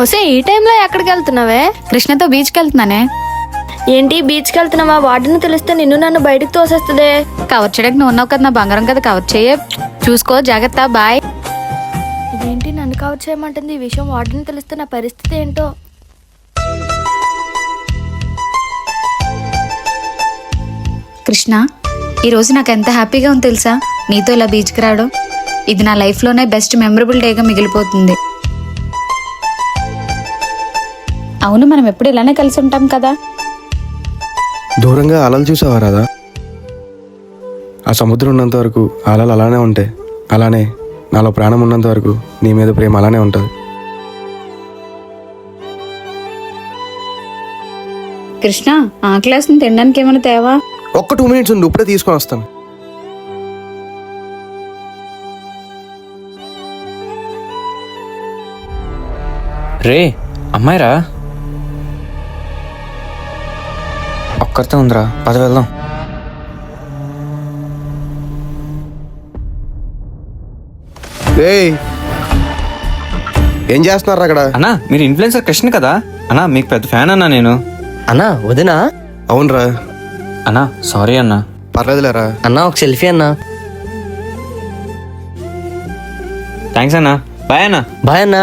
వస్తే ఈ టైంలో ఎక్కడికి వెళ్తున్నావే? కృష్ణతో బీచ్కి వెళ్తున్నానే. ఏంటి బీచ్కి వెళ్తున్నావా? వాటిని తెలిస్తే నిన్ను నన్ను బయటికి తోసేస్తుందే. కవర్ చేయడానికి నువ్వు ఉన్నావు కదా, నా బంగారం కదా, కవర్ చేయ. చూసుకో, జాగ్రత్త, బాయ్. ఇదేంటి నన్ను కవర్ చేయమంటుంది? ఈ విషయం వాటిని తెలిస్తే నా పరిస్థితి ఏంటో. కృష్ణ, ఈరోజు నాకు ఎంత హ్యాపీగా ఉంది తెలుసా నీతో ఇలా బీచ్కి రావడం. ఇది నా లైఫ్లోనే బెస్ట్ మెమరబుల్ డేగా మిగిలిపోతుంది. అవును, మనం ఎప్పుడు ఇలానే కలిసి ఉంటాం కదా. దూరంగా అలలు చూసావా రాదా? ఆ సముద్రం ఉన్నంత వరకు అలలు అలానే ఉంటాయి. అలానే నాలో ప్రాణం ఉన్నంత వరకు నీ మీద ప్రేమ అలానే ఉంటుంది. కృష్ణ, ఆ క్లాస్ని తినడానికి ఏమైనా తేవా? ఒక్క 2 minutes ఉండి ఇప్పుడే తీసుకొని వస్తాను. రే అమ్మాయిరా, ఒక్కరితో ఉందిరా, పద వెళ్దాం. ఏయ్, ఏం చేస్తున్నారు అక్కడ? అన్నా మీరు ఇన్ఫ్లుయెన్సర్ కృష్ణ కదా అన్నా, మీకు పెద్ద ఫ్యాన్ అన్నా నేను. అన్నా వదినా? అవునరా. అన్నా సారీ అన్నా. పర్లేదులేరా. అన్నా ఒక సెల్ఫీ అన్నా. థ్యాంక్స్ అన్నా, బాయ్ అన్నా. బాయ్ అన్నా.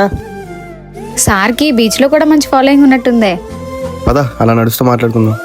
సార్కి బీచ్లో కూడా మంచి ఫాలోయింగ్ ఉన్నట్టుందే. పద అలా నడుస్తూ మాట్లాడుకుందాం.